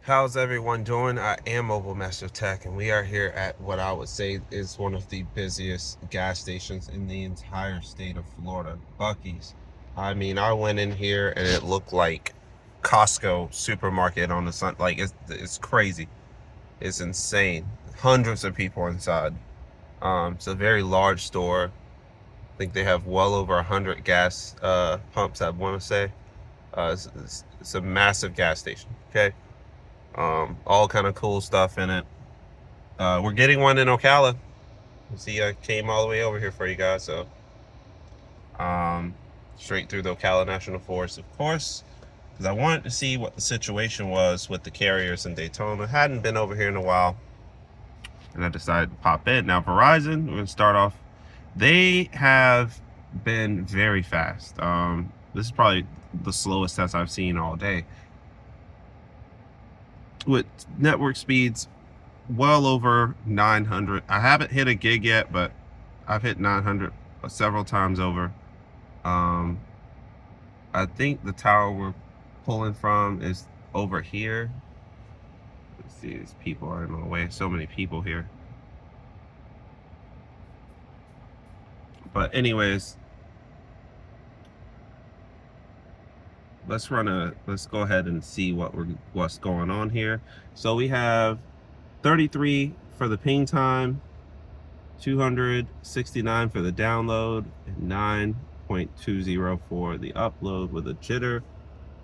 How's everyone doing? I am Mobile Master Tech, and we are here at what I would say is one of the busiest gas stations in the entire state of Florida, Buc-ee's. I mean, I went in here and it looked like Costco supermarket on the sun. Like it's crazy. It's insane. Hundreds of people inside. It's a very large store. I think they have well over 100 gas pumps. I want to say it's a massive gas station. Okay. All kind of cool stuff in it. We're getting one in Ocala. You see, I came all the way over here for you guys. So, um, straight through the Ocala National Forest, of course, because I wanted to see what the situation was with the carriers in Daytona. Hadn't been over here in a while, and I decided to pop in. Now, Verizon, we're gonna start off. They have been very fast. This is probably the slowest test I've seen all day, with network speeds well over 900. I haven't hit a gig yet, but I've hit 900 several times over. I think the tower we're pulling from is over here. Let's see, these people are in the way. So many people here. But anyways, let's go ahead and see what's going on here. So we have 33 for the ping time, 269 for the download, and 9.20 for the upload with a jitter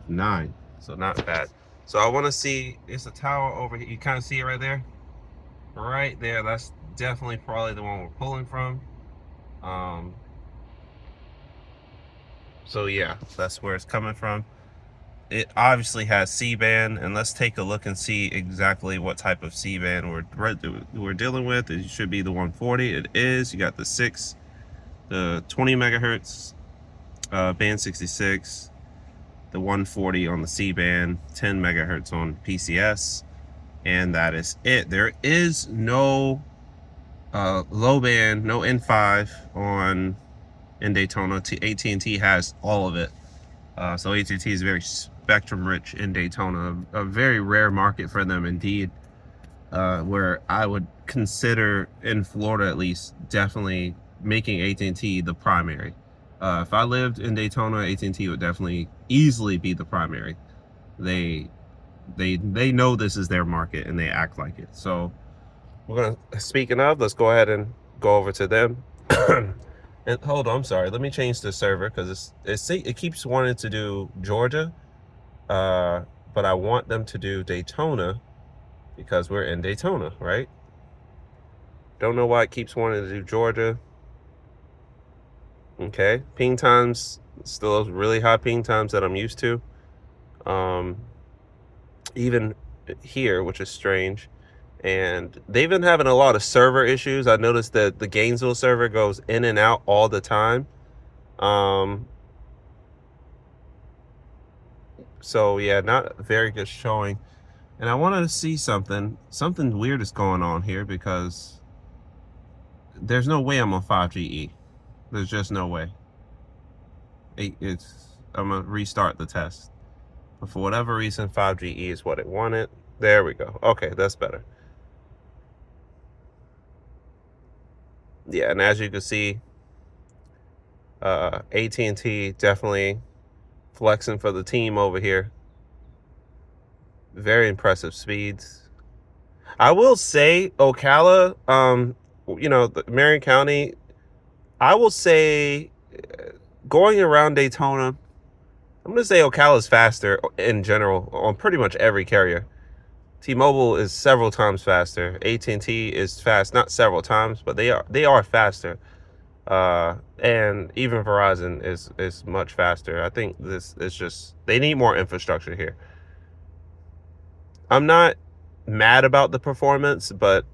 9. So not bad. So I want to see, it's a tower over here. You kind of see it right there? Right there. That's definitely probably the one we're pulling from. So yeah, that's where it's coming from. It obviously has C-band, and let's take a look and see exactly what type of C-band we're dealing with. It should be the 140. It is. You got the 20 megahertz band 66, the 140 on the C-band, 10 megahertz on PCS, and that is it. There is no low band, no N5 in Daytona. AT&T has all of it. So AT&T is very spectrum rich in Daytona, a very rare market for them indeed, where I would consider, in Florida at least, definitely making AT&T the primary. If I lived in Daytona, AT&T would definitely easily be the primary. They know this is their market and they act like it. So speaking of, let's go ahead and go over to them. And hold on, I'm sorry. Let me change the server because it keeps wanting to do Georgia, but I want them to do Daytona because we're in Daytona, right? Don't know why it keeps wanting to do Georgia. Okay, ping times still really high ping times that I'm used to. Even here, which is strange. And they've been having a lot of server issues. I noticed that the Gainesville server goes in and out all the time. So yeah, not very good showing. And I wanted to see something weird is going on here, because there's no way I'm on 5GE. There's just no way. I'm gonna restart the test. But for whatever reason, 5GE is what it wanted. There we go. Okay, that's better. Yeah, and as you can see, AT&T definitely flexing for the team over here. Very impressive speeds. I will say Ocala, Marion County, I will say, going around Daytona, I'm going to say Ocala is faster in general on pretty much every carrier. T-Mobile is several times faster. AT&T is fast, not several times, but they are faster. And even Verizon is much faster. I think this is just, they need more infrastructure here. I'm not mad about the performance, but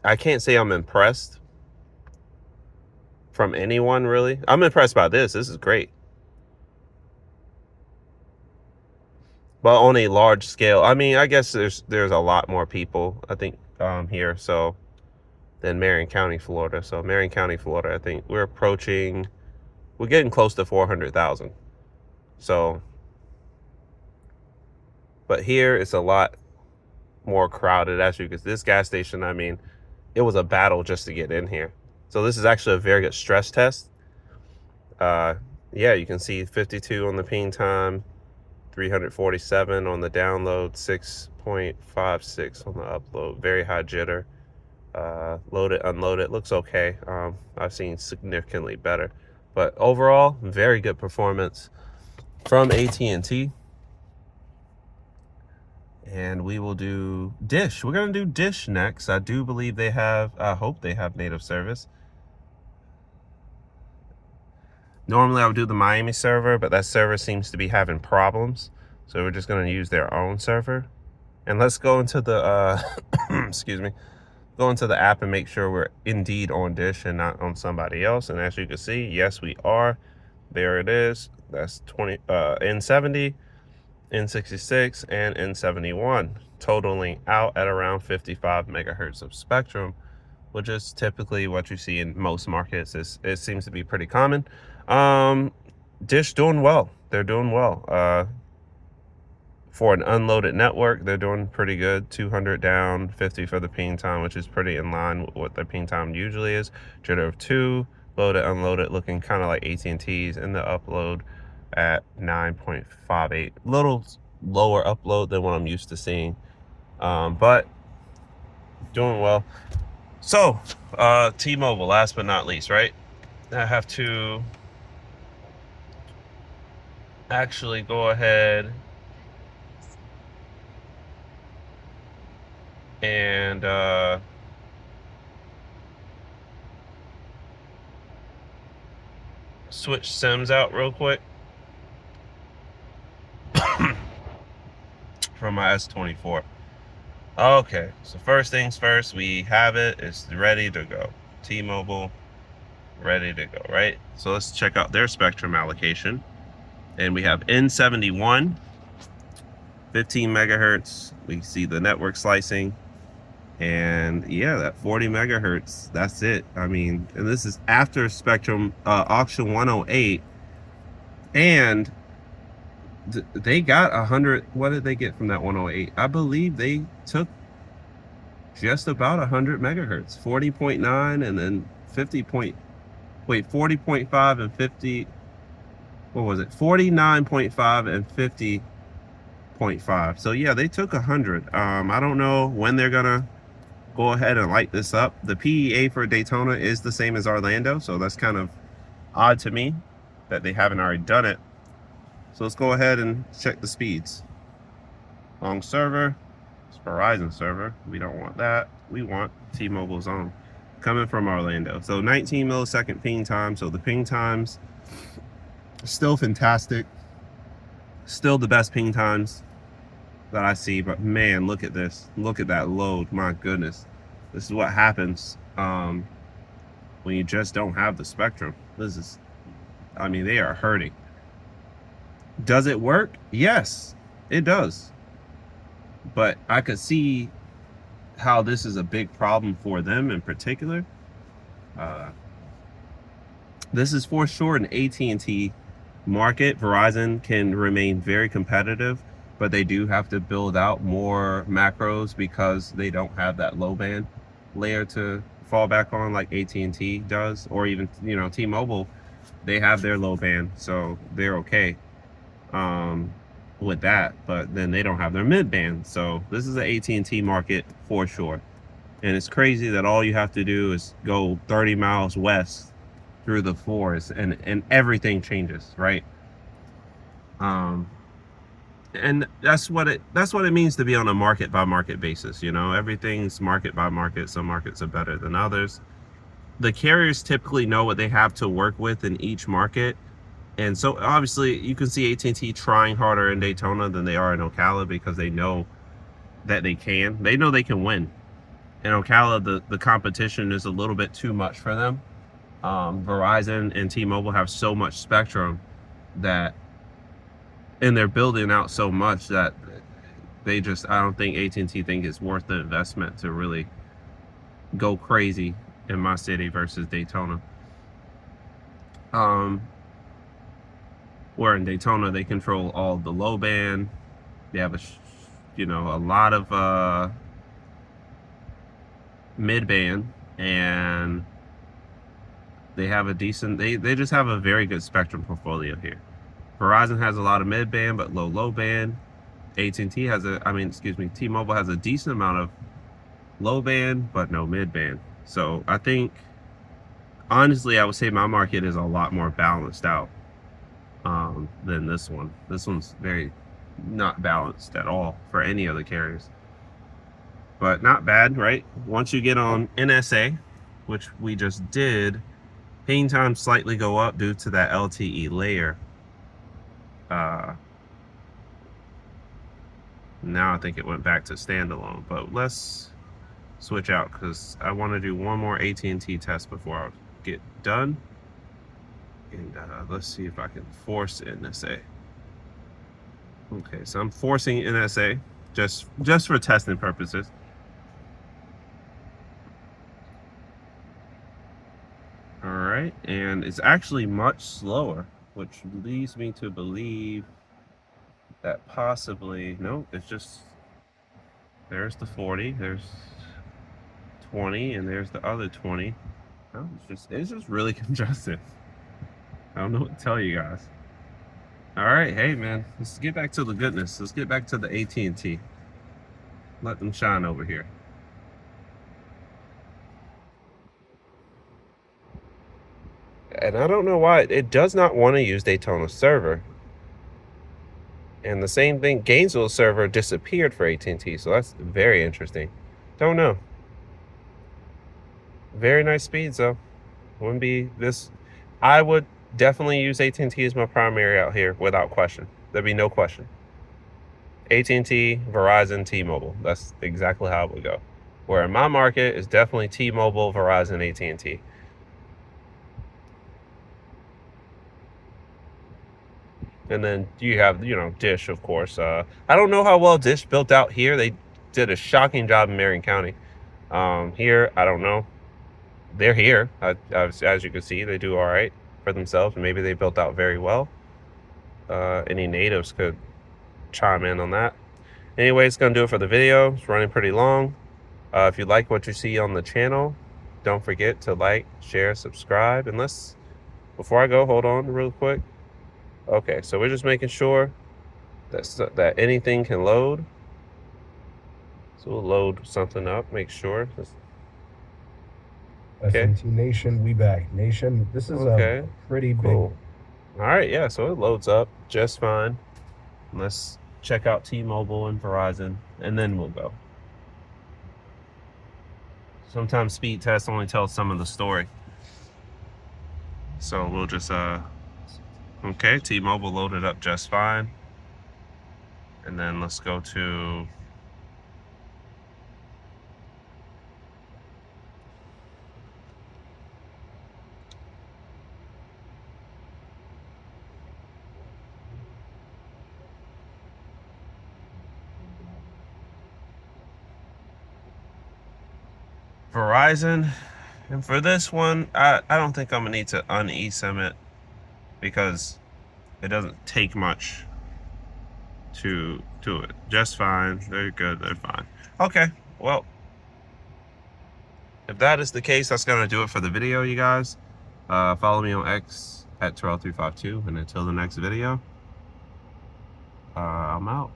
I can't say I'm impressed from anyone, really. I'm impressed by this. This is great. But on a large scale, I mean, I guess there's a lot more people, I think, here, so, than Marion County, Florida. So Marion County, Florida, I think we're getting close to 400,000. So But here it's a lot more crowded, as you can see. This gas station, I mean, it was a battle just to get in here. So this is actually a very good stress test. Yeah, you can see 52 on the ping time, 347 on the download, 6.56 on the upload. Very high jitter. Load it, unload it, looks okay. I've seen significantly better, but overall, very good performance from AT&T. And we will do Dish. We're gonna do Dish next. I do believe they have, I hope they have native service. Normally I would do the Miami server, but that server seems to be having problems. So we're just gonna use their own server. And let's go into the, excuse me, go into the app and make sure we're indeed on Dish and not on somebody else. And as you can see, yes, we are. There it is. That's N70, N66, and N71, totaling out at around 55 megahertz of spectrum, which is typically what you see in most markets. It seems to be pretty common. Dish doing well. They're doing well. For an unloaded network, they're doing pretty good. 200 down, 50 for the ping time, which is pretty in line with what their ping time usually is. Jitter of 2, loaded, unloaded, looking kind of like AT&T's, in the upload at 9.58. Little lower upload than what I'm used to seeing, but doing well. So, T-Mobile, last but not least, right? I have to actually go ahead and switch sims out real quick from my S24. Okay, so first things first, we have it. It's ready to go. T-Mobile, ready to go, right? So let's check out their spectrum allocation. And we have N71, 15 megahertz. We see the network slicing. And yeah, that 40 megahertz, that's it. I mean, and this is after spectrum auction 108. And they got 100. What did they get from that 108? I believe they took just about 100 megahertz, 40.9, and then 40.5 and 50. What was it? 49.5 and 50.5. So yeah, they took 100. I don't know when they're gonna go ahead and light this up. The PEA for Daytona is the same as Orlando, so that's kind of odd to me that they haven't already done it. So let's go ahead and check the speeds. Long server, it's Verizon server. We don't want that. We want T-Mobile's own, coming from Orlando. So 19 millisecond ping time. So the ping times still fantastic. Still the best ping times that I see, but man, look at this. Look at that load. My goodness. This is what happens when you just don't have the spectrum. This is, I mean, they are hurting. Does it work? Yes, it does. But I could see how this is a big problem for them in particular. This is for sure an AT&T market. Verizon can remain very competitive, but they do have to build out more macros because they don't have that low band layer to fall back on like AT&T does, or even, you know, T-Mobile. They have their low band, so they're okay with that, but then they don't have their mid band. So this is an AT&T market for sure. And it's crazy that all you have to do is go 30 miles west through the forest and everything changes, right? And that's what it means to be on a market by market basis. You know, everything's market by market. Some markets are better than others. The carriers typically know what they have to work with in each market. And so obviously you can see AT&T trying harder in Daytona than they are in Ocala, because they know that they know they can win. In Ocala, the competition is a little bit too much for them. Verizon and T-Mobile have so much spectrum that, and they're building out so much that they just, I don't think AT&T think it's worth the investment to really go crazy in my city versus Daytona. Where in Daytona they control all the low band, they have a you know, a lot of mid-band, and they have a decent, they just have a very good spectrum portfolio here. Verizon has a lot of mid-band but low band. AT&T has T-Mobile has a decent amount of low band but no mid-band. So I think, honestly, I would say my market is a lot more balanced out than this one. This one's very not balanced at all for any of the carriers. But not bad, right? Once you get on NSA, which we just did, ping times slightly go up due to that LTE layer. Now I think it went back to standalone, but let's switch out because I want to do one more AT&T test before I get done. And let's see if I can force NSA. Okay, so I'm forcing NSA just for testing purposes. All right, and it's actually much slower, which leads me to believe that possibly, no, it's just, there's the 40, there's 20, and there's the other 20. Oh, it's just really congested. I don't know what to tell you guys. All right, hey man, let's get back to the goodness. Let's get back to the AT&T. Let them shine over here. And I don't know why it does not want to use Daytona server. And the same thing, Gainesville server disappeared for AT&T, so that's very interesting. Don't know. Very nice speeds though. Wouldn't be this. I would definitely use AT&T as my primary out here without question. There'd be no question. AT&T, Verizon, T-Mobile. That's exactly how it would go. Where in my market is definitely T-Mobile, Verizon, AT&T. And then you have, you know, Dish, of course. I don't know how well Dish built out here. They did a shocking job in Marion County. Here, I don't know. They're here. As you can see, they do all right for themselves. Maybe they built out very well. Any natives could chime in on that. Anyway, it's going to do it for the video. It's running pretty long. If you like what you see on the channel, don't forget to like, share, subscribe. And before I go, hold on real quick. Okay, so we're just making sure that anything can load. So we'll load something up, make sure. Okay. AT&T Nation, we back. Nation, this is a pretty big. All right, yeah, so it loads up just fine. Let's check out T-Mobile and Verizon, and then we'll go. Sometimes speed test only tells some of the story. So we'll just, okay, T-Mobile loaded up just fine. And then let's go to Verizon. And for this one, I don't think I'm gonna need to un-eSIM it because it doesn't take much to do it. Just fine. They're good. They're fine. Okay. Well, if that is the case, that's gonna do it for the video, you guys. Follow me on X at Terrell352, and until the next video, I'm out.